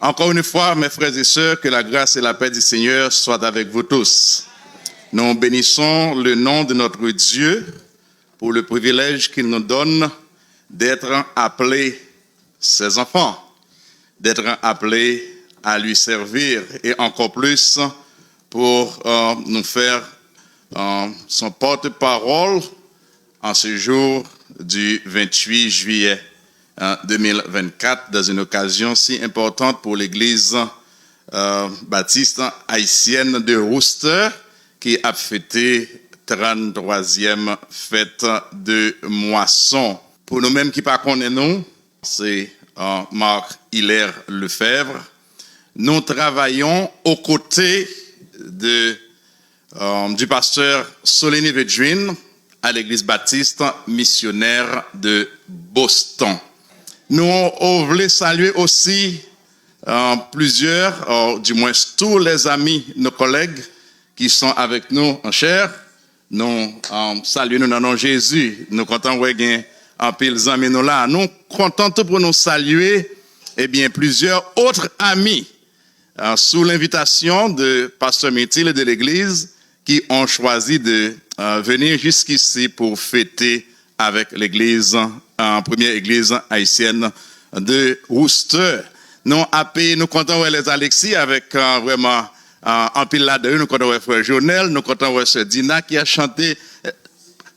Encore une fois, mes frères et sœurs, que la grâce et la paix du Seigneur soient avec vous tous. Nous bénissons le nom de notre Dieu pour le privilège qu'il nous donne d'être appelés ses enfants, d'être appelés à lui servir et encore plus pour nous faire son porte-parole en ce jour du 28 juillet 2024 dans une occasion si importante pour l'Église baptiste haïtienne de Worcester qui a fêté 33e fête de moisson. Pour nous-mêmes qui ne connaissons pas nous, c'est Marc-Hilaire Lefebvre. Nous travaillons aux côtés du pasteur Solenny Vedrine à l'Église baptiste missionnaire de Boston. Nous voulons saluer aussi plusieurs, du moins tous les amis, nos collègues qui sont avec nous en chair. Nous saluons nous dans le nom de Jésus. Nous comptons voir en pile amis nous là. Nous comptons pour nous saluer plusieurs autres amis sous l'invitation de pasteur Métil de l'Église qui ont choisi de venir jusqu'ici pour fêter avec l'Église, première Église haïtienne de Worcester. Nous comptons les Alexis avec vraiment en pile là-dedans. Nous comptons frère Jonel, nous comptons sœur Dina qui a chanté.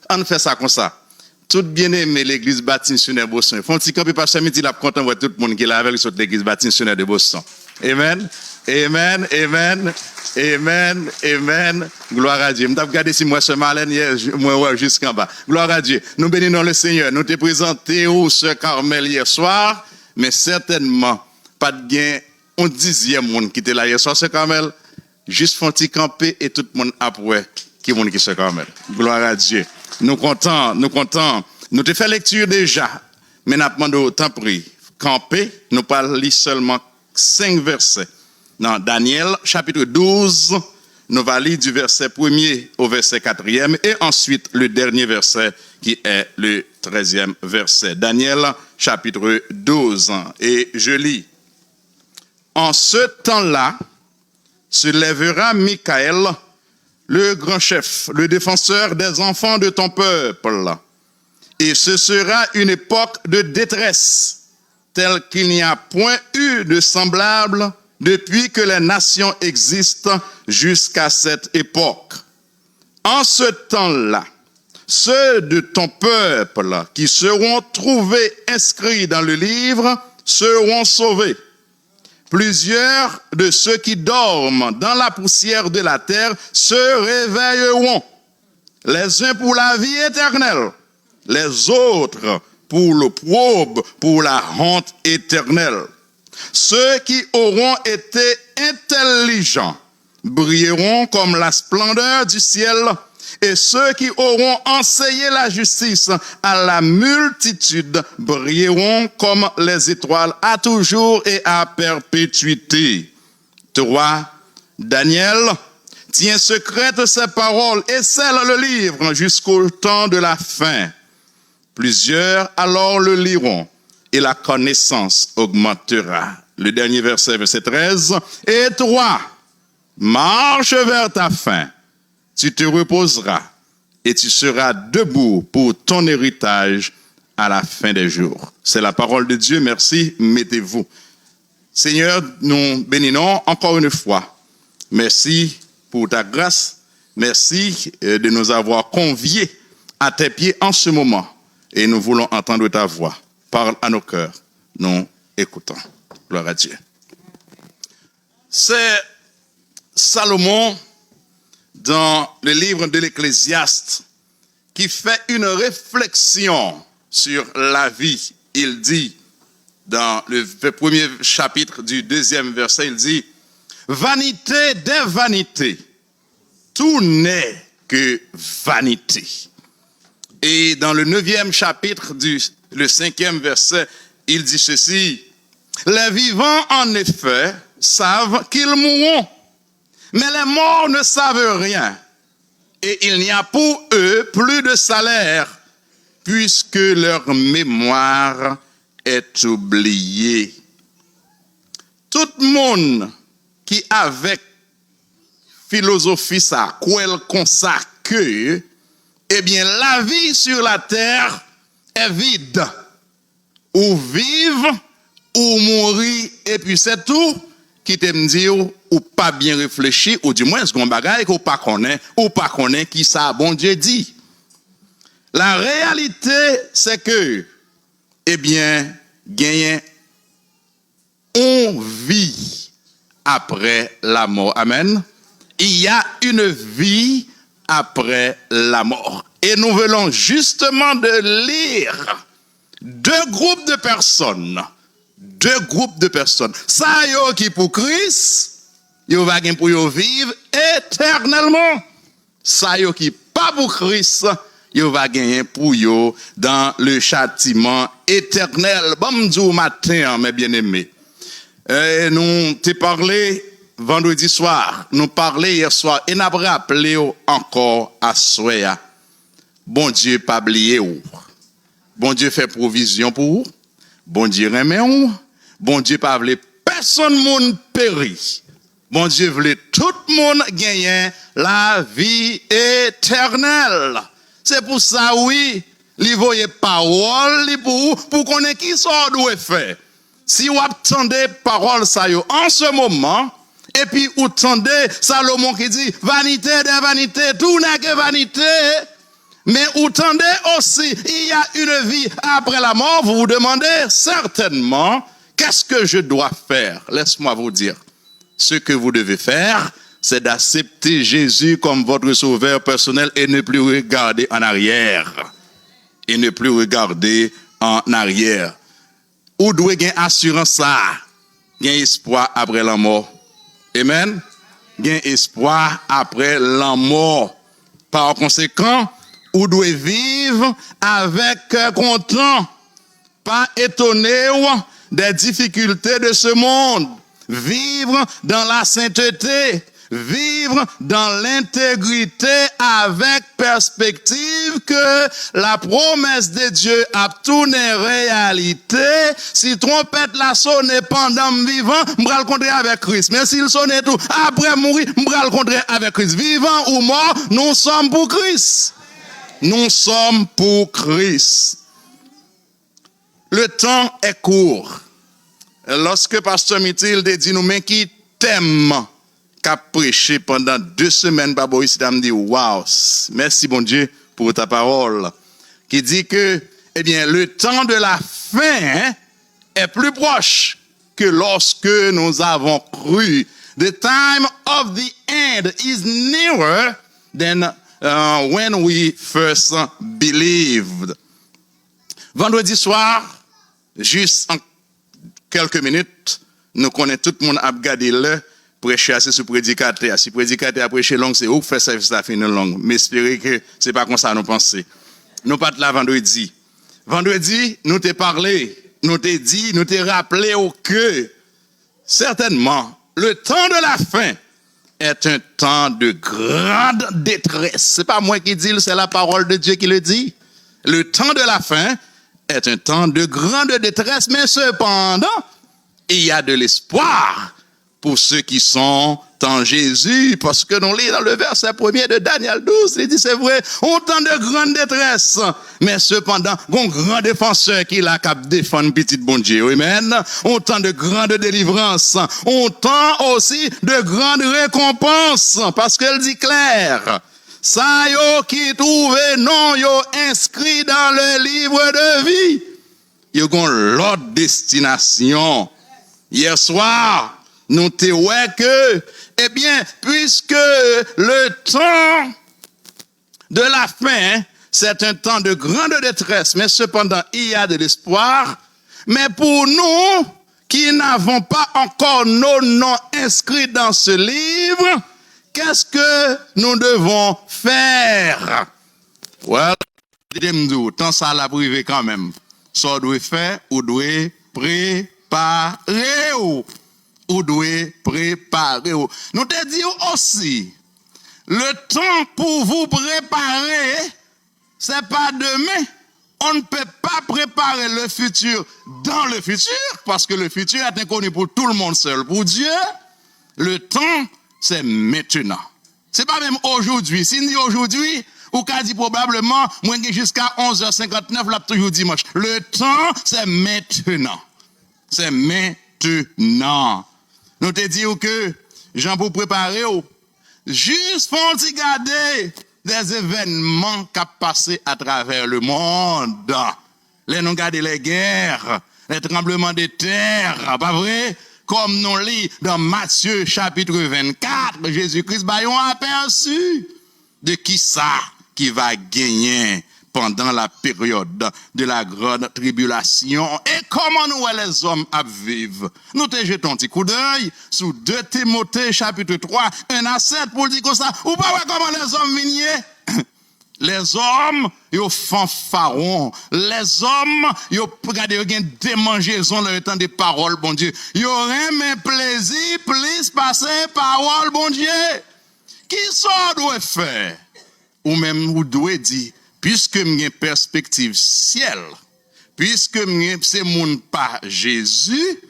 On fait ça comme ça. Tout bien aimé l'Église baptiste missionnaire de Boston. Font petit camp et pasteur Midi l'a content voir tout le monde qui est là avec l'Église baptiste missionnaire de Boston. Amen. Amen. Amen. Amen. Amen. Gloire à Dieu. Je vais regarder si moi ce malin hier, moi jusqu'en bas. Gloire à Dieu. Nous bénissons le Seigneur. Nous te présentons ce Carmel hier soir, mais certainement pas de gain. On 10e monde qui était là hier soir ce Carmel. Juste font petit camper et tout le monde après qui monde qui se Carmel. Gloire à Dieu. Nous comptons. Nous te fait lecture déjà, mais nous demandons autant pris. Camper, nous parlons seulement 5 versets. Dans Daniel, chapitre 12, nous allons lire du verset 1er au verset 4e et ensuite le dernier verset qui est le 13e verset. Daniel, chapitre 12. Et je lis. En ce temps-là, se lèvera Michael, le grand chef, le défenseur des enfants de ton peuple. Et ce sera une époque de détresse, telle qu'il n'y a point eu de semblable depuis que les nations existent jusqu'à cette époque. En ce temps-là, ceux de ton peuple qui seront trouvés inscrits dans le livre seront sauvés. Plusieurs de ceux qui dorment dans la poussière de la terre se réveilleront, les uns pour la vie éternelle, les autres pour l'opprobre, pour la honte éternelle. Ceux qui auront été intelligents brilleront comme la splendeur du ciel, et ceux qui auront enseigné la justice à la multitude brilleront comme les étoiles à toujours et à perpétuité. 3. Daniel, tiens secrète ces paroles et scelle le livre jusqu'au temps de la fin. Plusieurs alors le liront et la connaissance augmentera. Le dernier verset, verset 13. Et toi, marche vers ta fin. Tu te reposeras et tu seras debout pour ton héritage à la fin des jours. C'est la parole de Dieu. Merci. Mettez-vous. Seigneur, nous bénissons encore une fois. Merci pour ta grâce. Merci de nous avoir conviés à tes pieds en ce moment. Et nous voulons entendre ta voix. Parle à nos cœurs. Nous écoutons. Gloire à Dieu. C'est Salomon dans le livre de l'Ecclésiaste qui fait une réflexion sur la vie. Il dit, dans le premier chapitre du 2e verset, il dit, vanité des vanités, tout n'est que vanité. Et dans le 9e chapitre le 5e verset, il dit ceci, les vivants en effet savent qu'ils mourront, mais les morts ne savent rien. Et il n'y a pour eux plus de salaire, puisque leur mémoire est oubliée. Toute le monde qui avec philosophie ça, quoi comme ça que, eh bien, la vie sur la terre est vide. Ou vivre, ou mourir, et puis c'est tout, qui te me dit, ou pas bien réfléchi, ou du moins, ce qu'on bagaille, ou pas connaît, qui ça, bon Dieu dit. La réalité, c'est que, eh bien, gagner, on vit après la mort. Amen. Il y a une vie après la mort. Et nous venons justement de lire deux groupes de personnes. Ça yo qui pour Christ, yo va pour yo vivre éternellement. Ça yo qui pas pour Christ, yo va gagner pour yo dans le châtiment éternel. Bon Dieu matin, mes bien-aimés. Nous t'ai parlé vendredi soir, nous parlé hier soir et n'a rappelé encore à soya. Bon Dieu pas oublié ou. Bon Dieu fait provision pour vous. Bon Dieu remet ou. Bon Dieu pas voulu personne monde péri. Bon Dieu voulait tout le monde gagner la vie éternelle. C'est pour ça oui, il voyait parole pour connaître qui ça doit faire. Si vous attendez parole ça yo en ce moment et puis vous attendez Salomon qui dit vanité de vanité, tout n'est que vanité. Mais vous attendez aussi, il y a une vie après la mort, vous vous demandez certainement, qu'est-ce que je dois faire? Laisse-moi vous dire. Ce que vous devez faire, c'est d'accepter Jésus comme votre sauveur personnel et ne plus regarder en arrière. Et ne plus regarder en arrière. Ou doit gagner assurance ça, gagner espoir après la mort. Amen. Gagner espoir après la mort. Par conséquent, ou doit vivre avec content, pas étonné des difficultés de ce monde. Vivre dans la sainteté, vivre dans l'intégrité avec perspective que la promesse de Dieu a tourné réalité. Si trompette la sonne pendant vivant, m'bral le contrer avec Christ. Mais s'il sonne tout après mourir, m'bral le contrer avec Christ. Vivant ou mort, nous sommes pour Christ. Nous sommes pour Christ. Le temps est court. Lorsque Pasteur Mithilde dit nous, mais qui t'aime, qu'a prêché pendant 2 semaines, Babo ici, m'a dit, waouh, merci bon Dieu pour ta parole. Qui dit que, eh bien, le temps de la fin est plus proche que lorsque nous avons cru. The time of the end is nearer than when we first believed. Vendredi soir, juste en quelques minutes, nous connaissons tout le monde à regarder le prêcher assez sur prédicateur. Si prédicateur a prêché long, c'est où faire service à finir long. Mais espérez que c'est pas comme ça nous pensons. Nous pas là vendredi. Vendredi, nous t'ai parlé, nous t'ai dit, nous t'ai rappelé que certainement le temps de la fin est un temps de grande détresse. C'est pas moi qui dis, c'est la parole de Dieu qui le dit. Le temps de la fin est un temps de grande détresse, mais cependant, il y a de l'espoir pour ceux qui sont en Jésus, parce que nous lisons dans le verset 1er de Daniel 12, il dit c'est vrai, on temps de grande détresse, mais cependant, un grand défenseur qui l'a cap défendre petit bon Dieu, amen. On temps de grande délivrance, on temps aussi de grande récompense, parce qu'elle dit clair, ça yo qui trouve non yo inscrit dans le livre de vie, yo gon l'autre destination. Hier soir, nous te ouais que, eh bien, puisque le temps de la fin, c'est un temps de grande détresse, mais cependant, il y a de l'espoir. Mais pour nous, qui n'avons pas encore nos noms inscrits dans ce livre, qu'est-ce que nous devons faire? Well, tant ça la privé quand même. Ça doit faire ou doit préparer ou doit préparer. Nous te disons aussi, le temps pour vous préparer, c'est pas demain, On ne peut pas préparer le futur dans le futur, parce que le futur est inconnu pour tout le monde seul. Pour Dieu, le temps, c'est maintenant. C'est pas même aujourd'hui. Si on dit aujourd'hui, ou qu'a dit probablement, moi jusqu'à 11h59, là, toujours dimanche. Le temps, c'est maintenant. C'est maintenant. Nous te disons que, Jean, pour préparer, juste pour regarder des événements qui ont passé à travers le monde. Les nous garder les guerres, les tremblements de terre, pas vrai? Comme nous lit dans Matthieu chapitre 24, Jésus-Christ a un aperçu de qui ça qui va gagner pendant la période de la grande tribulation et comment nous les hommes à vivre. Nous te jetons un petit coup d'œil sous 2 Timothée chapitre 3, 1 à 7 pour dire comme ça, ou pas comment les hommes viennent. Les hommes, ils fanfarons. Les hommes, ils regardent, ils ont démangeaison dans le temps des paroles, bon Dieu. Ils auraient un plaisir, plus passer parole, bon Dieu. Qui ça doit faire? Ou même, vous devez dire, puisque j'ai une perspective ciel, puisque c'est mon pas Jésus,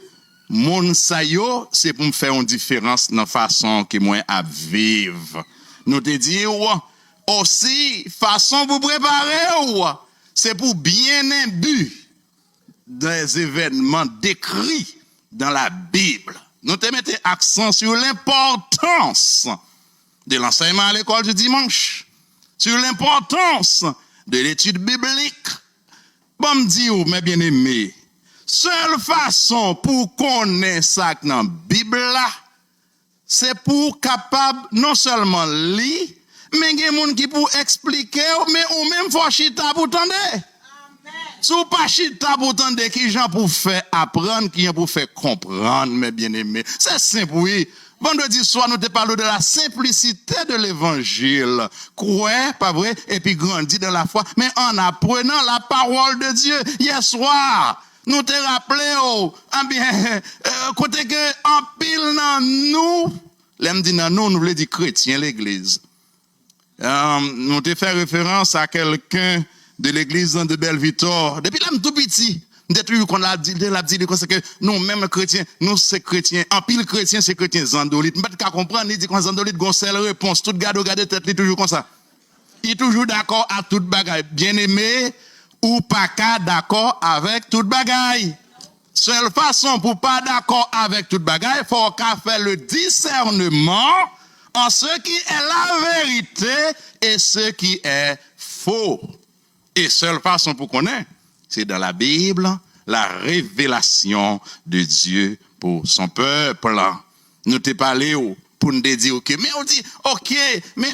mon sayo, c'est pour me faire une différence dans la façon que moi à vivre. Nous te disons, aussi, façon pour préparer, c'est pour bien imbu des événements décrits dans la Bible. Nous te mettons accent sur l'importance de l'enseignement à l'école du dimanche, sur l'importance de l'étude biblique. Bon, me dis, mes bien-aimés, seule façon pour connaître ça dans la Bible, c'est pour capable non seulement lire, mais il y a des gens qui pour expliquer, mais ou même faut chita pour tendre. Si vous pas chita pour tendre, qui gens pour faire apprendre, qui gens pour faire comprendre, mes bien-aimés. C'est simple, oui. Vendredi soir, nous te parlons de la simplicité de l'évangile. Croire, pas vrai, et puis grandir dans la foi, mais en apprenant la parole de Dieu. Hier soir, nous te rappelons, côté que, en pile dans nous, l'aime dit dans nous voulons dire chrétien, l'église. Nous te fait référence à quelqu'un de l'église de Belle-Victor. Depuis là, tout petit. Depuis qu'on l'a dit que nous, même chrétiens, nous, c'est chrétiens. En pile chrétien, c'est chrétien Zandolite. Mais qu'à comprendre, il dit qu'on Zandolite, qu'on sait la réponse. Tout garde tête, il est toujours comme ça. Il est toujours d'accord à toute bagaille. Bien aimé, ou pas qu'à d'accord avec toute bagaille. Seule façon pour pas d'accord avec toute bagaille, faut qu'à faire le discernement en ce qui est la vérité et ce qui est faux. Et seule façon pour connaître, c'est dans la Bible, la révélation de Dieu pour son peuple. Nous te parlons pour nous dire, ok, mais on dit, ok, mais,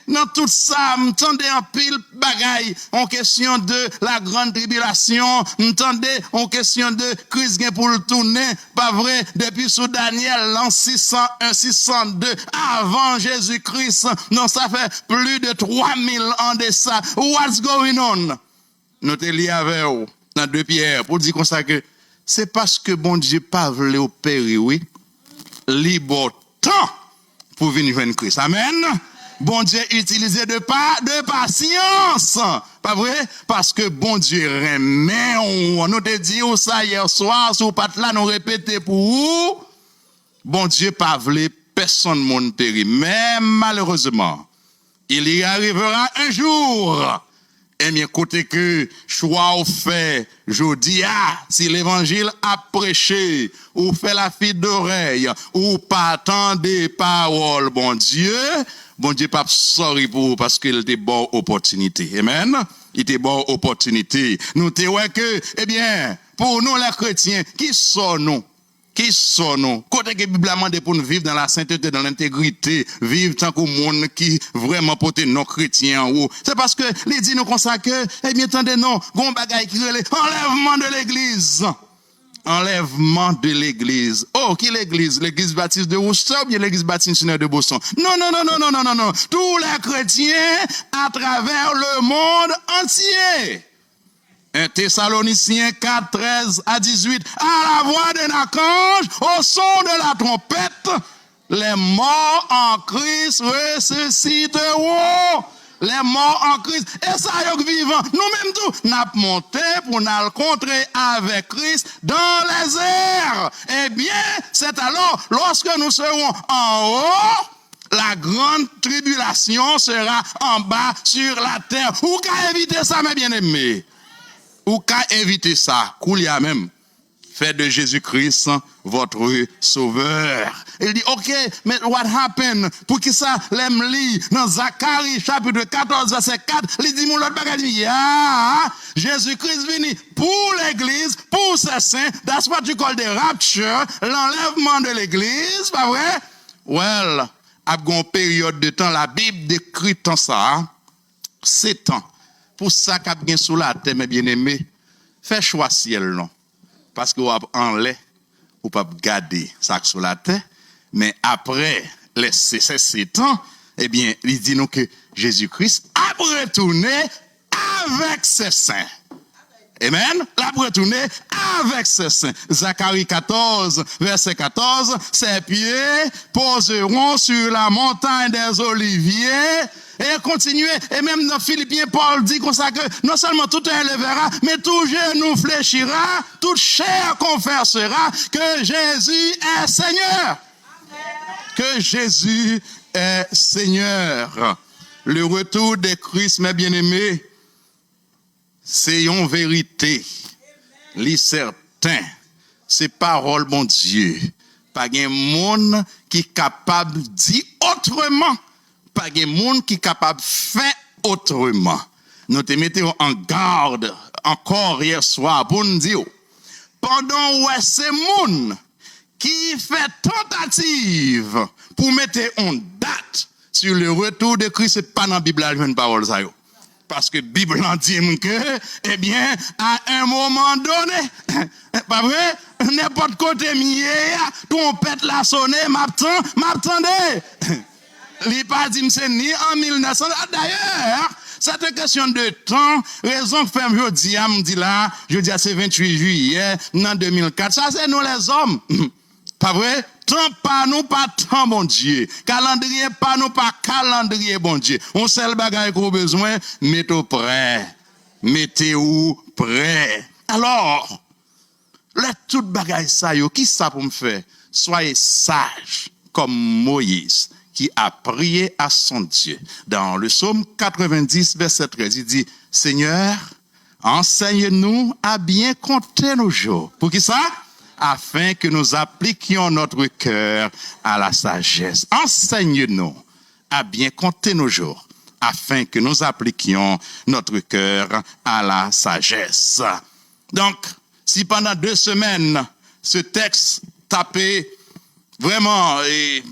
dans tout ça, m'tendez en pile bagaille, en question de la grande tribulation, m'tendez en question de crise pour le tourner, pas vrai, depuis sous Daniel, l'an 601, 602, avant Jésus-Christ, non, ça fait plus de 3000 ans de ça. What's going on? Nous te lions avec vous, dans 2 Pierre, pour dire comme ça que c'est parce que bon Dieu pas voulu opérer, oui, libre temps pour venir joindre Christ. Amen. Bon Dieu utilisé de patience. Pas vrai? Parce que bon Dieu remet, on nous te dit ça hier soir, si vous pas là, nous répétez pour vous. Bon Dieu pas voulu personne monde périr. Mais malheureusement, il y arrivera un jour. Eh bien, côté que choix au fait, je dis, si l'évangile a prêché, ou fait la fille d'oreille, ou pas attendez paroles, bon Dieu pas sorry pour vous parce qu'il était bonne opportunité. Amen. Il était bonne opportunité. Nous te ouais que, eh bien, pour nous les chrétiens, qui sommes-nous? Qui sommes-nous? Côté que la Bible a demandé pour nous vivre dans la sainteté, dans l'intégrité, vivre tant qu'au monde qui vraiment porte nos chrétiens en haut. C'est parce que les dit nous consacrent, eh bien, attendez, non, gon bagay qui relève, enlèvement de l'église. Enlèvement de l'église. Oh, qui l'église? L'église baptiste de Worcester ou bien l'église baptiste missionnaire de Boston? Non. Tous les chrétiens à travers le monde entier. 1 Thessaloniciens 4, 13 à 18. À la voix d'un archange, au son de la trompette, les morts en Christ ressusciteront. les morts en Christ, et ça y est vivant. Nous-mêmes tout, n'a monté pour nous rencontrer avec Christ dans les airs. Eh bien, c'est alors, lorsque nous serons en haut, la grande tribulation sera en bas sur la terre. Ou qu'à éviter ça, mes bien-aimés? Ou qu'à éviter ça? Koulia même. Faites de Jésus-Christ votre sauveur. Il dit, ok, mais what happened? Pour qui ça, l'aime lit dans Zacharie, chapitre 14, verset 4, il dit, mon l'autre bagage, Jésus-Christ venu pour l'église, pour ses saints. That's what you call the rapture, l'enlèvement de l'église, pas vrai? Well, à une période de temps, la Bible décrit tant ça, 7 ans. Pour ça qu'a bien sous la terre, mes bien-aimés, fais choix ciel, non. Parce que vous avez en lait, vous ne pouvez pas garder ça sur la terre. Mais après ces 7 ans, eh bien, il dit nous que Jésus-Christ a retourné avec ses saints. Amen. La retourner avec ses saints. Zacharie 14, verset 14. Ses pieds poseront sur la montagne des Oliviers. Et continuer, et même dans Philippiens, Paul dit comme ça que non seulement tout élèvera, mais tout genou fléchira, toute chair confessera que Jésus est Seigneur. Amen. Que Jésus est Seigneur. Le retour de Christ, mes bien-aimés, c'est une vérité. Les certains, c'est parole, mon Dieu. Pas un monde qui est capable de dire autrement. Pas de monde qui est capable de faire autrement. Nous te mettons en garde encore hier soir pour nous dire, pendant ces monde qui fait tentative pour mettre une date sur le retour de Christ, c'est pas dans la Bible la une parole ça yo. Parce que la Bible en dit que, eh bien, à un moment donné, pas vrai, n'importe côté mié, trompette la sonne, m'attendez. Il pas dit c'est ni en 1900. D'ailleurs, c'est une question de temps. Raison que je dis là, je dis c'est 28 juillet, en 2004. Ça, c'est nous les hommes. Pas vrai? Temps pas nous, pas temps, bon Dieu. Calendrier pas nous, pas calendrier, bon Dieu. On seul bagage qu'on a besoin, mettez-vous prêt. Mettez-vous prêt. Alors, les tout bagage ça, qui ça pour me faire? Soyez sages comme Moïse, qui a prié à son Dieu. Dans le psaume 90, verset 13, il dit, Seigneur, enseigne-nous à bien compter nos jours. Pour qui ça? Afin que nous appliquions notre cœur à la sagesse. Enseigne-nous à bien compter nos jours, afin que nous appliquions notre cœur à la sagesse. Donc, si pendant 2 semaines, ce texte tapé vraiment,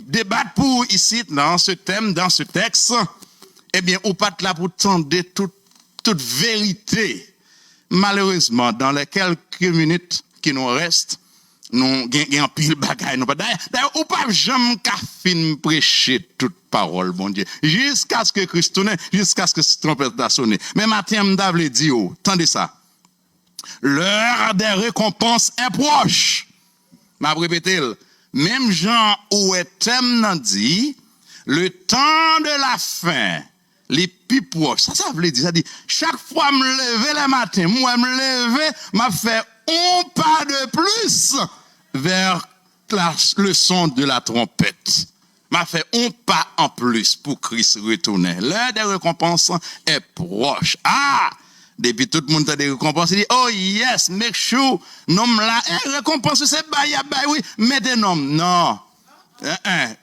débattre pour ici, dans ce thème, dans ce texte, eh bien, on pas là pour tendre toute vérité. Malheureusement, dans les quelques minutes qui nous restent, nous gagnons pile bagaille. D'ailleurs, on pas jamais qu'à fin prêcher toute parole, bon Dieu. Jusqu'à ce que Christ tourne, jusqu'à ce que cette trompette a sonné. Mais matin, m'davle dit, attendez ça. L'heure des récompenses est proche. M'a répété, même Jean où est thème dit, le temps de la fin, les plus proches. Ça veut dire, ça dit, chaque fois me lever le matin, moi me lever, m'a fait un pas de plus vers le son de la trompette. M'a fait un pas en plus pour Christ retourner. L'heure des récompenses est proche. Ah! Depuis tout le monde a des récompenses, il dit, oh yes, make sure, nom là, récompense, c'est bail, oui, mettez nom, non.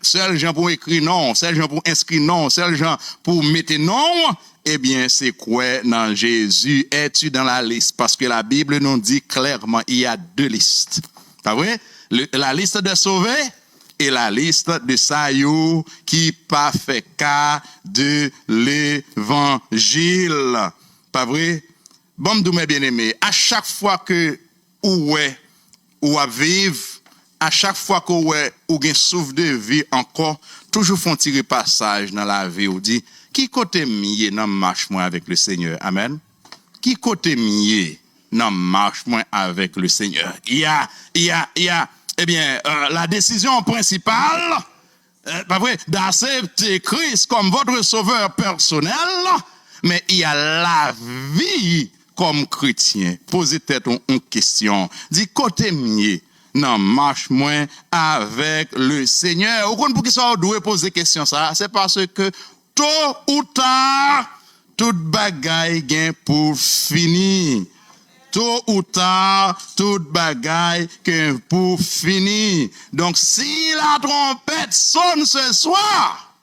Seul gens pour écrire non, seul gens pour inscrire non, seul gens pour mettre non, eh bien, c'est quoi, non, Jésus, es-tu dans la liste? Parce que la Bible nous dit clairement, il y a 2 listes. Pas vrai? La liste des sauvés et la liste de saillots qui pas fait cas de l'évangile. Pas vrai? Bon, mes bien-aimés, à chaque fois que ou à vivre, à chaque fois que ou gen souffle de vie encore, toujours font tirer passage dans la vie ou dit, qui côté mieux dans marche moi avec le Seigneur? Amen. Qui côté mieux dans marche moi avec le Seigneur? Il y a, eh bien, la décision principale, pas vrai, d'accepter Christ comme votre sauveur personnel, mais il y a la vie comme chrétien. Posez tête une question. Dis côté mieux. Non, marche moins avec le Seigneur. Ou pour qui ça doit poser question ça, c'est parce que tôt ou tard, toute bagaille gain pour finir. Tôt ou tard, toute bagaille gain pour finir. Donc si la trompette sonne ce soir,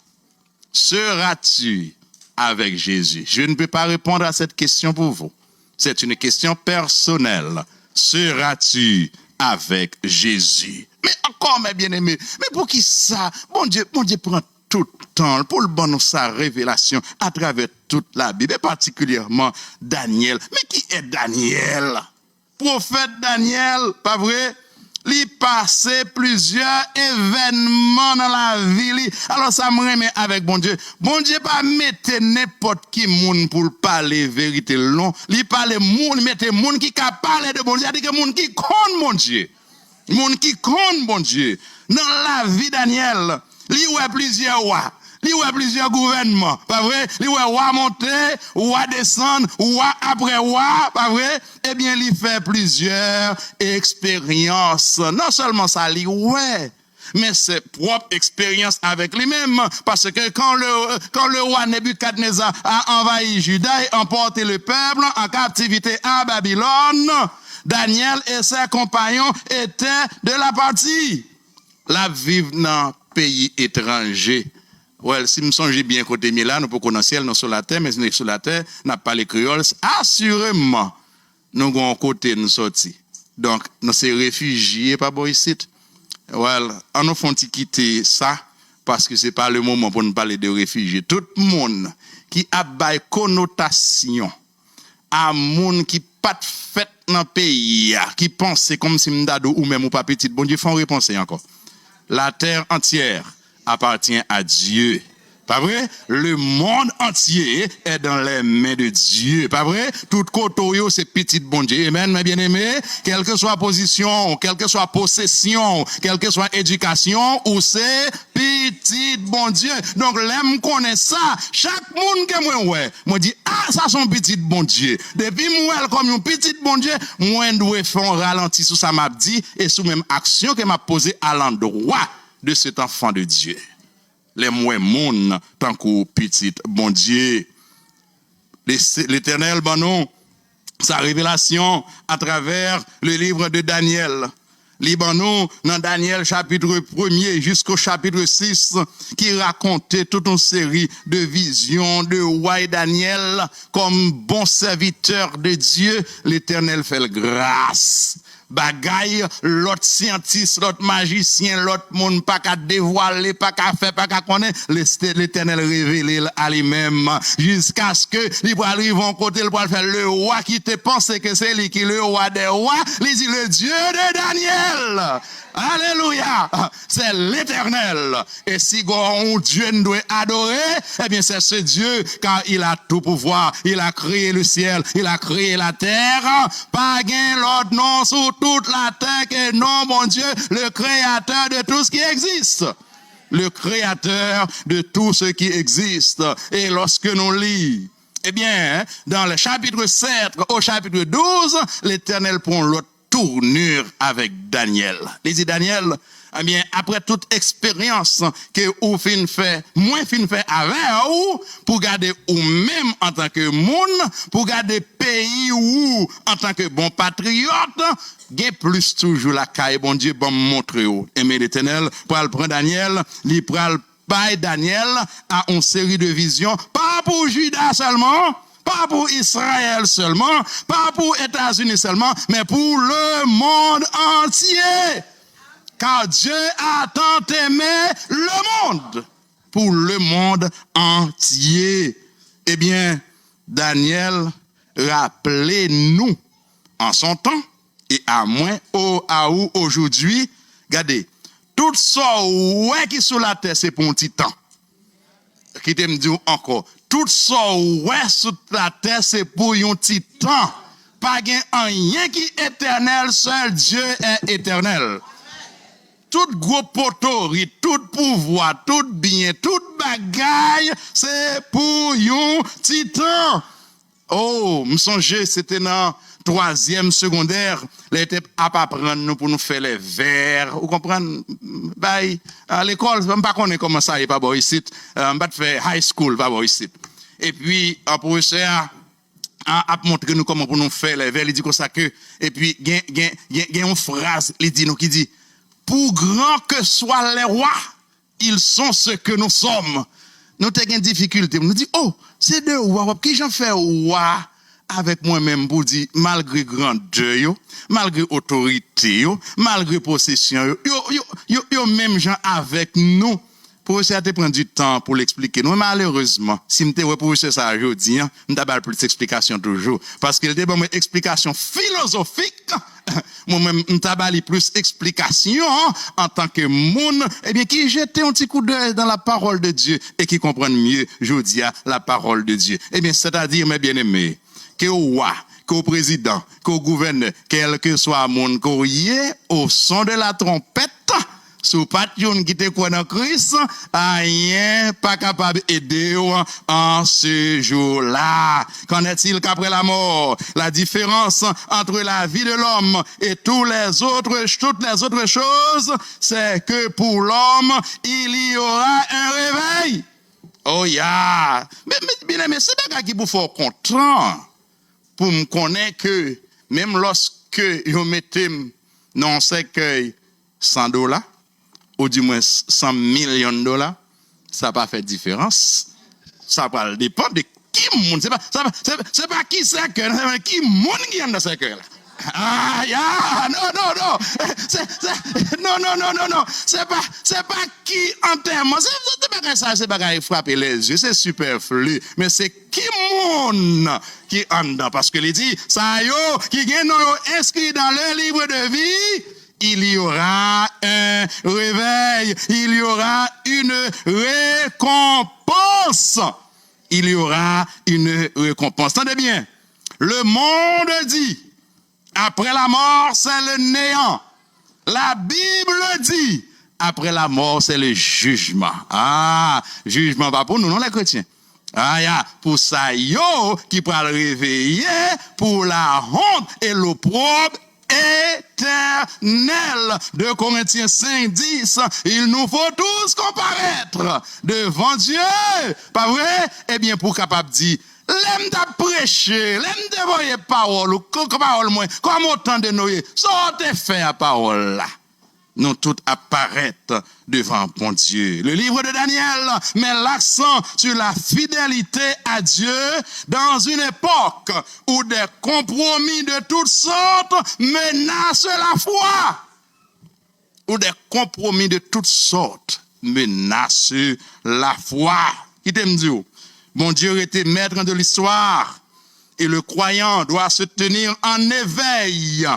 seras-tu avec Jésus? Je ne peux pas répondre à cette question pour vous. C'est une question personnelle. Seras-tu avec Jésus? Mais encore, mes bien-aimés, mais pour qui ça? Bon Dieu prend tout le temps pour le bon sa révélation à travers toute la Bible, et particulièrement Daniel. Mais qui est Daniel? Prophète Daniel, pas vrai? Il passait plusieurs événements dans la vie. Alors ça me remet avec bon Dieu. Bon Dieu pas mettre n'importe qui monde pour parler vérité non. Il parle monde, mettre monde qui capable parler de bon Dieu, c'est-à-dire que monde qui compte bon Dieu. Monde qui compte bon Dieu. Dans la vie Daniel, il y a plusieurs rois. Il y a plusieurs gouvernements, pas vrai? Il y a roi monter, roi descendre, roi après roi, pas vrai? Eh bien, il fait plusieurs expériences. Non seulement ça, ouais, mais c'est propre expérience avec lui-même. Parce que quand le roi Nebuchadnezzar a envahi Juda et emporté le peuple en captivité à Babylone, Daniel et ses compagnons étaient de la partie. La vivre dans un pays étranger. Ouais, si nous songeons bien côté Milan, nous pouvons connaître ciel, nous sur la terre, mais nous sur la terre, n'a pas les créoles, assurément, nous avons côté nous sorti. Donc, nous sommes réfugiés, pas bon ici. Well, on nous font quitter ça, parce que c'est pas le moment pour nous parler de réfugiés. Tout le monde qui a une connotation à monde qui pas de fait dans le pays, qui pense comme si m'dado ou même ou pas petit, bon Dieu, faut repenser encore. La terre entière appartient à Dieu. Pas vrai? Le monde entier est dans les mains de Dieu. Pas vrai? Tout côté c'est petit bon Dieu. Amen, mes bien-aimés. Quelle que soit position, quelle que soit possession, quelle que soit éducation, ou c'est petit bon Dieu. Donc, l'aime connaît ça. Chaque monde que moi dit, ah, ça son petit bon Dieu. Depuis moi, comme un petit bon Dieu, moi, dois faire un ralenti sur ça m'a dit, et sous même action que m'a posée à l'endroit de cet enfant de Dieu. Les moins moun, tant que petit bon Dieu. L'Éternel, bon non, sa révélation à travers le livre de Daniel. Libanon, dans Daniel chapitre 1er jusqu'au chapitre 6, qui racontait toute une série de visions de roi Daniel comme bon serviteur de Dieu. L'Éternel fait grâce. Bagaille, l'autre scientiste, l'autre magicien, l'autre monde pas qu'à dévoiler, pas qu'à faire, pas qu'à connaître, l'Éternel révélé à lui-même, jusqu'à ce que, il va arriver en côté, il va faire le roi qui te pense que c'est lui qui est le roi des rois, il dit le Dieu de Daniel. Alléluia! C'est l'Éternel. Et si un Dieu nous doit adorer, eh bien c'est ce Dieu, car il a tout pouvoir. Il a créé le ciel, il a créé la terre. Pas gain l'autre nom sur toute la terre que non, mon Dieu, le créateur de tout ce qui existe. Le créateur de tout ce qui existe. Et lorsque nous lisons, eh bien, dans le chapitre 7 au chapitre 12, l'Éternel prend l'autre tournure avec Daniel. Il dit Daniel, eh bien, après toute expérience que ou fin fait, moins fin fait avec ou, pour garder ou même en tant que monde, pour garder pays ou en tant que bon patriote, gain plus toujours la caille, bon Dieu, bon montrer ou. Aimer l'Éternel, pour le prendre Daniel, il prend by Daniel à une série de visions, pas pour Judas seulement, pas pour Israël seulement, pas pour États-Unis seulement, mais pour le monde entier. Car Dieu a tant aimé le monde, pour le monde entier. Eh bien, Daniel, rappelez-nous en son temps et à moi, à où aujourd'hui, regardez, tout ça ouais qui sur la terre, c'est pour un petit temps. Qui te me dit encore, tout ça ouais sur la terre, c'est pour un petit temps. Pas rien qui est éternel, seul Dieu est éternel. tout gros poterie, tout pouvoir, tout bien, tout bagaille, c'est pour yon titan. Oh, me songe, c'était dans troisième secondaire, les était à apprendre nous pour nous faire les vers. Vous comprenez? Bye. À l'école, je ne sais pas comment ça est pas bon ici. On va faire high school, pas bon ici. Et puis, un professeur a montré nous comment pour nous faire les vers. Il dit comme ça que, et puis, il y a une phrase, il dit nous qui dit, pour grand que soient les rois, ils sont ce que nous sommes. Nous avons une difficulté. Nous dit, oh, c'est deux rois. Qui j'en fais roi avec moi-même pour dire, malgré grandeur, malgré autorité, malgré possession, yo même gens avec nous. Pour essayer de prendre du temps pour l'expliquer. Nous, malheureusement, si nous avons pour ça aujourd'hui, nous avons plus d'explications toujours. Parce qu'il y a des explications philosophiques. Moi-même, nous avons plus d'explications en tant que monde, eh bien, qui jette un petit coup d'œil dans la parole de Dieu et qui comprennent mieux, aujourd'hui, la parole de Dieu. Eh bien, c'est-à-dire, mes bien-aimés, que au roi, qu'au président, qu'au gouverneur, quel que soit mon courrier, au son de la trompette, sous patron qui te croit dans Christ, rien pas capable d'aider en ce jour-là. Qu'en est-il qu'après la mort, la différence entre la vie de l'homme et toutes les autres choses, c'est que pour l'homme, il y aura un réveil. Oh yeah. Mais c'est pas qui vous faut content pour me connaître que même lorsque vous mettez dans un cercueil $100, ou du moins 100 millions de dollars, ça n'a pas fait de différence. Ça va dépendre de qui monde. C'est pas qui c'est que, qui monde qui est dans ce cœur-là. Ah, yeah, non. Non. C'est pas qui en termes. C'est pas ça, c'est pas frapper les yeux, c'est superflu. Mais c'est qui monde qui en dedans. Parce que il dit, ça yo, qui gagne inscrit dans le livre de vie, il y aura un réveil, il y aura une récompense. Il y aura une récompense. Entendez bien, le monde dit, après la mort, c'est le néant. La Bible dit, après la mort, c'est le jugement. Ah, jugement pas pour nous, non les chrétiens. Ah, ya, pour ça, yo, qui peut le réveiller pour la honte et l'opprobre éternel. 2 Corinthiens 5:10, il nous faut tous comparaître devant Dieu. Pas vrai? Eh bien, pour capable dire, l'aime de prêcher, l'aime de voyer parole, parole moins, comme autant de nous, sortez faire la parole là. Nous tous apparaître devant bon Dieu. Le livre de Daniel met l'accent sur la fidélité à Dieu dans une époque où des compromis de toutes sortes menacent la foi. Où des compromis de toutes sortes menacent la foi. Qui t'aime Dieu? Bon Dieu était maître de l'histoire et le croyant doit se tenir en éveil.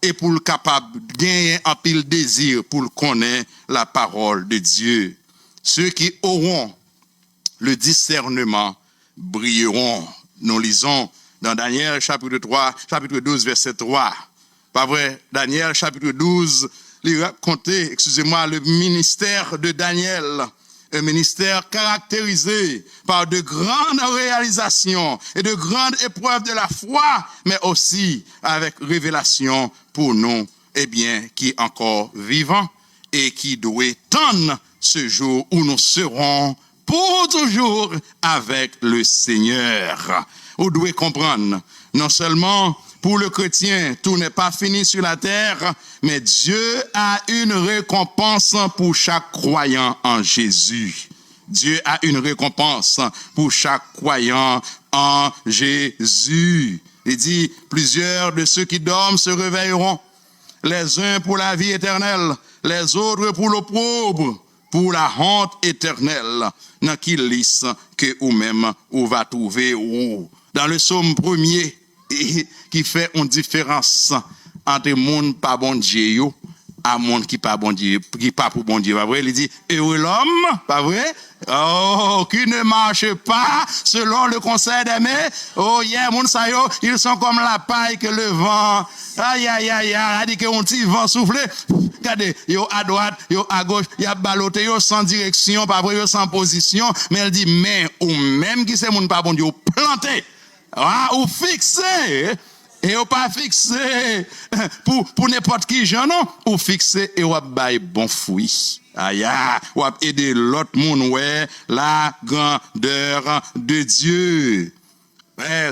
Et pour le capable de gagner un pile désir pour connaître la parole de Dieu. Ceux qui auront le discernement brilleront. Nous lisons dans Daniel chapitre 12, verset 3. Pas vrai? Daniel chapitre 12, il racontait, le ministère de Daniel. Un ministère caractérisé par de grandes réalisations et de grandes épreuves de la foi, mais aussi avec révélation pour nous, eh bien, qui est encore vivant et qui doit tendre ce jour où nous serons pour toujours avec le Seigneur. Vous devez comprendre, non seulement pour le chrétien, tout n'est pas fini sur la terre, mais Dieu a une récompense pour chaque croyant en Jésus. Dieu a une récompense pour chaque croyant en Jésus. Il dit, plusieurs de ceux qui dorment se réveilleront, les uns pour la vie éternelle, les autres pour l'opprobre, pour la honte éternelle, dans qui lisse que ou même ou va trouver ou. Dans le psaume 1er, qui fait une différence entre monde pas bon Dieu à monde qui pas bon Dieu, qui pas pour bon Dieu, pas vrai? Il dit, heureux l'homme, pas vrai? Oh, qui ne marche pas selon le conseil des mains. Oh, moun sa yo, ils sont comme la paille que le vent. Aïe, aïe, aïe, aïe, dit que on petit vent soufflé. Regardez, yo à droite, yo à gauche, y a ballotté, yo sans direction, pas vrai, yo sans position. Mais elle dit, mais, ou même qui c'est moun pas bon Dieu, planté. Ah, ou fixé. Et ou pas fixé pour n'importe qui gens non, ou fixé et ou bail bon fruit. Aïe, ou aider l'autre monde ouais la grandeur de Dieu.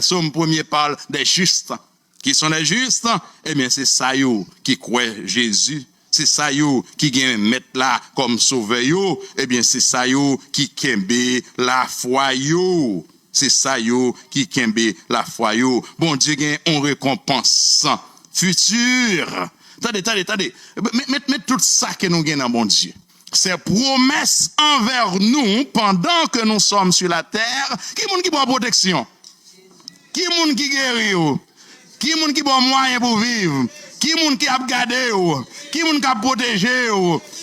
Somme premier parle des justes. Qui sont les justes? Eh bien c'est ça yo qui croit Jésus. C'est ça yo qui vient mettre là comme sauveur yo. Eh bien c'est ça yo qui kembe la foi yo. C'est ça yo qui kembe la foi yo. Bon Dieu gagne on récompense future. Attendez. Mettez tout ça que nous gagnons dans bon Dieu. C'est promesse envers nous pendant que nous sommes sur la terre. Qui moun qui prend protection? Qui moun qui guérit? Qui moun qui bon moyen pour vivre? Qui moun qui a gardé? Qui moun qui a protégé?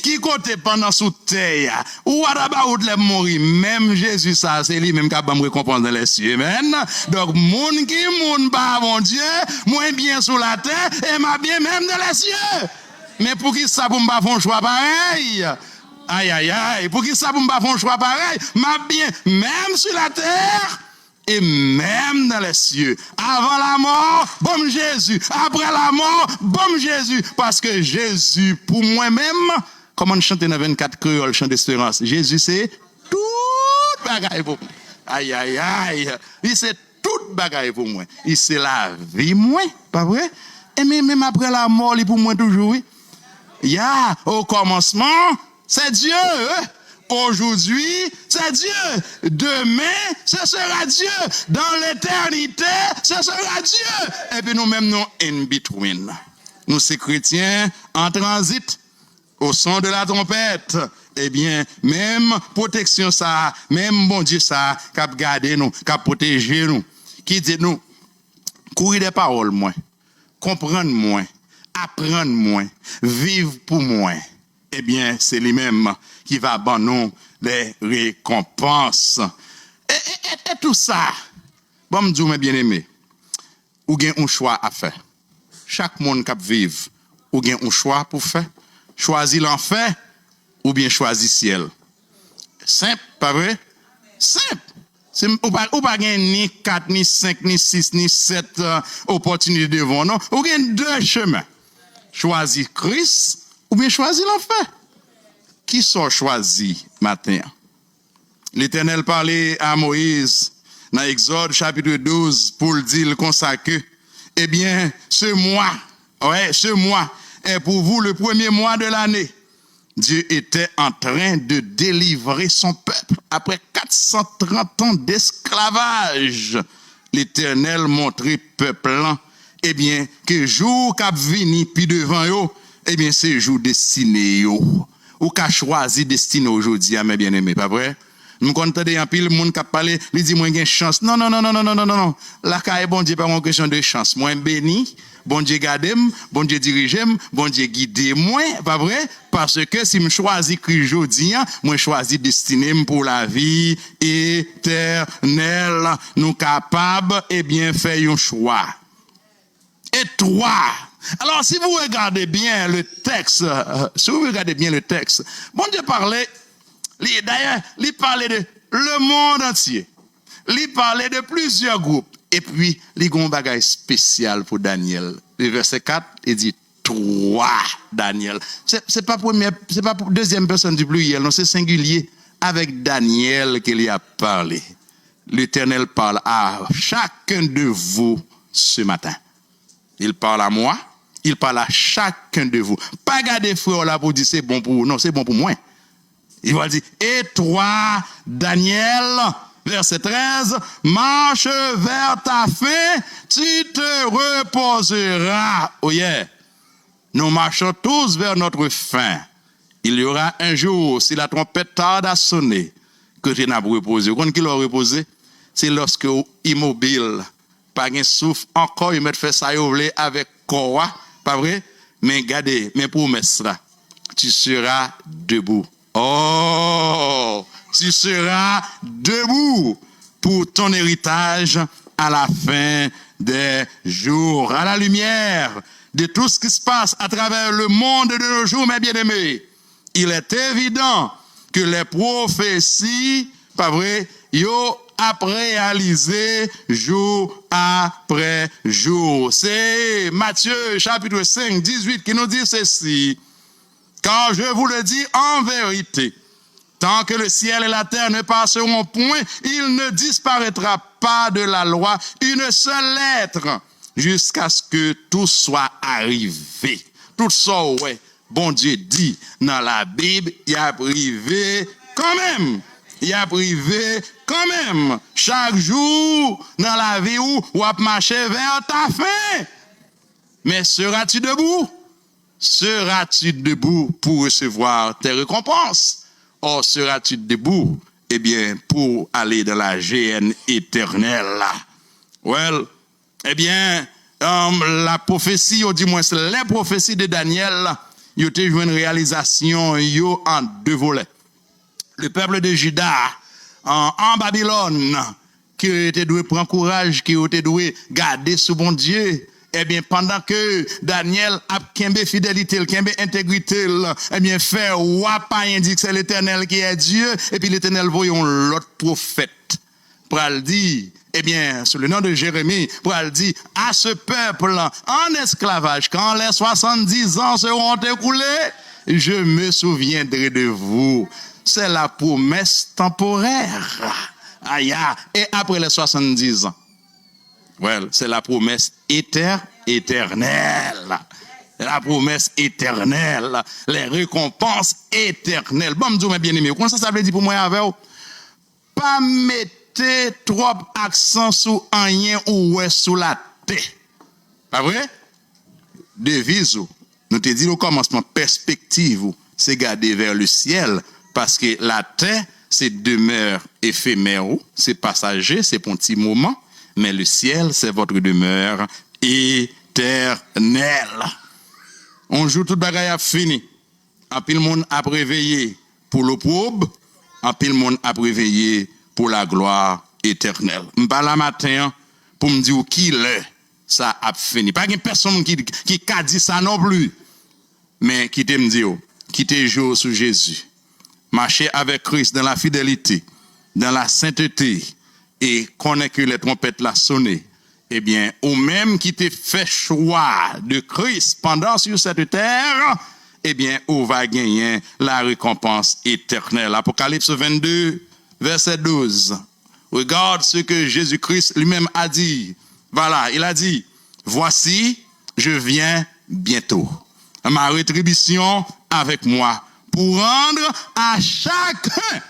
Qui côté pendant sous terre? Ou arabaout les mourir? Même Jésus ça c'est lui même qui a bon récompense dans les cieux. Amen. Donc moun qui moun pas bon Dieu, moins bien sur la terre et m'a bien même dans les cieux. Mais pour qui ça pour m'pas faire un choix pareil? Aïe. Pour qui ça pour m'pas faire un choix pareil? M'a bien même sur la terre. Et même dans les cieux, avant la mort, bon Jésus, après la mort, bon Jésus, parce que Jésus, pour moi-même, comme on chante dans 24 créoles, chant d'espérance, Jésus c'est toute bagaille pour moi. Aïe, il c'est toute bagaille pour moi. Il c'est la vie, moi, pas vrai? Et même après la mort, il pour moi toujours, oui. Au commencement, c'est Dieu, Aujourd'hui, c'est Dieu. Demain, ce sera Dieu. Dans l'éternité, ce sera Dieu. Et puis nous-mêmes, nous, in between. Nous, ces chrétiens, en transit, au son de la trompette. Eh bien, même protection ça, même bon Dieu ça, cap garder nous, cap protéger nous. Qui dit nous, courir des paroles, moi. Comprendre, moi. Apprendre, moi. Vivre pour moi. Eh bien, c'est lui-même qui va ban nous les récompenses. Et tout ça, bon, me dis, mes bien-aimés, ou gen un choix à faire. Chaque monde qui vive, ou gen un choix pour faire. Choisir l'enfer, ou bien choisir ciel. Simple, pas vrai? Simple. Ou pas gen ni 4, ni 5, ni 6, ni 7 opportunités devant, non? Ou gen 2 chemins. Choisir Christ, ou bien choisir l'enfer. Qui sont choisis matin? L'Éternel parlait à Moïse dans Exode chapitre 12 pour le dire comme ça que, eh bien, ce mois est pour vous le premier mois de l'année. Dieu était en train de délivrer son peuple après 430 ans d'esclavage. L'Éternel montrait peuple, eh bien, que jour qu'a vini puis devant eux, eh bien, c'est jour destiné yo. Ou qu'a choisi destiné aujourd'hui, mes bien-aimés, pas vrai? Nous comptons en pile monde qui parle, il dit moi j'ai chance. Non. La caille bon Dieu pas une question de chance. Moi béni, bon Dieu garde-moi, bon Dieu dirige-moi, bon Dieu guide-moi, pas vrai? Parce que si me choisis Christ aujourd'hui, moi choisis destiné pour la vie éternelle. Nous capables et bien faire un choix. Et toi, alors si vous regardez bien le texte, bon Dieu parlait, d'ailleurs, il parlait de le monde entier. Il parlait de plusieurs groupes. Et puis, il y a un bagage spécial pour Daniel. Le verset 4, il dit, toi, Daniel. C'est pas deuxième personne du pluriel, non, c'est singulier. Avec Daniel qu'il a parlé. L'Éternel parle à chacun de vous ce matin. Il parle à moi, il parle à chacun de vous. Pas garder frère là pour dire c'est bon pour vous. Non, c'est bon pour moi. Il va dire, et toi, Daniel, verset 13, marche vers ta fin, tu te reposeras. Oh yeah. Nous marchons tous vers notre fin. Il y aura un jour, si la trompette tarde à sonner, que tu n'as pas reposé. Quand il a reposé, c'est lorsque immobile, pas de souffle, encore, il met fait ça avec quoi, pas vrai? Mais regardez, mes promesses là, tu seras debout. Oh, tu seras debout pour ton héritage à la fin des jours, à la lumière de tout ce qui se passe à travers le monde de nos jours, mes bien-aimés. Il est évident que les prophéties, pas vrai, yo a réalisé jour après jour. C'est Matthieu chapitre 5, 18 qui nous dit ceci. Car je vous le dis en vérité, tant que le ciel et la terre ne passeront point, il ne disparaîtra pas de la loi une seule lettre jusqu'à ce que tout soit arrivé. Tout ça, ouais, bon Dieu dit dans la Bible, il y a privé quand même. Il y a privé quand même. Chaque jour dans la vie où on va marcher vers ta fin. Mais seras-tu debout? Seras-tu debout pour recevoir tes récompenses? Or, seras-tu debout, eh bien, pour aller dans la géhenne éternelle? Well, eh bien, la prophétie, ou du moins, les prophéties de Daniel, ils ont eu une réalisation en deux volets. Le peuple de Juda, en Babylone, qui était doué prendre courage, qui était doué garder sous bon Dieu, eh bien, pendant que Daniel a kembe fidélité, kembe intégrité, eh bien, fait, pas indique c'est l'Éternel qui est Dieu, et puis l'Éternel voyons l'autre prophète. Pour le dire, eh bien, sous le nom de Jérémie, pour le dire, à ce peuple en esclavage, quand les 70 ans seront écoulés, je me souviendrai de vous. C'est la promesse temporaire. Aïe, et après les 70 ans. Well, c'est la promesse éternelle. La promesse éternelle. Les récompenses éternelles. Bon, me dis, mes bien-aimés, comment ça veut dire pour moi avec vous? Pas mettez trop accent sur rien ou sous la tête. Pas vrai? Devise, nous te dit au commencement, perspective, c'est garder vers le ciel, parce que la terre, c'est demeure éphémère, c'est passager, c'est pour un petit moment. Mais le ciel, c'est votre demeure éternelle. Un jour, tout bagaille a fini. En pile monde a réveillé pour l'opprobre, en pile monde a réveillé pour la gloire éternelle. M'pas la matin pour me dire qui l'est, ça a fini. Pas une personne qui a dit ça non plus. Mais qui te me dit, qui te joue sous Jésus. Marcher avec Christ dans la fidélité, dans la sainteté, et connaît que les trompettes la sonné, eh bien, ou même qui te fait choix de Christ pendant sur cette terre, eh bien, on va gagner la récompense éternelle. Apocalypse 22, verset 12. Regarde ce que Jésus-Christ lui-même a dit. Voilà, il a dit, voici, je viens bientôt. Ma rétribution avec moi pour rendre à chacun,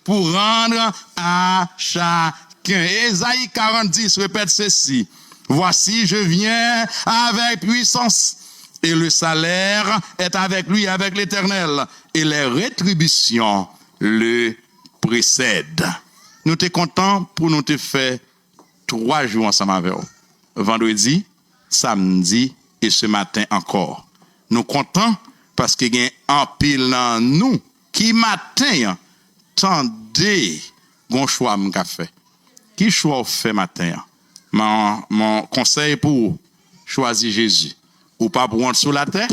pour rendre à chacun. Ésaïe 40:10 répète ceci. Voici, je viens avec puissance. Et le salaire est avec lui, avec l'Éternel. Et les rétributions le précèdent. Nous sommes contents pour nous te faire 3 jours ensemble avec vous. Vendredi, samedi et ce matin encore. Nous sommes contents parce qu'il y a un pile dans nous qui matin tendez gon choix m'ka fait. Qui choix fait matin? Mon conseil pour choisir Jésus. Ou pas prendre sur la terre,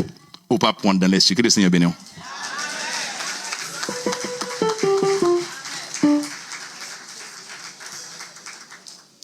ou pas prendre dans les cieux. Que le Seigneur bénisse.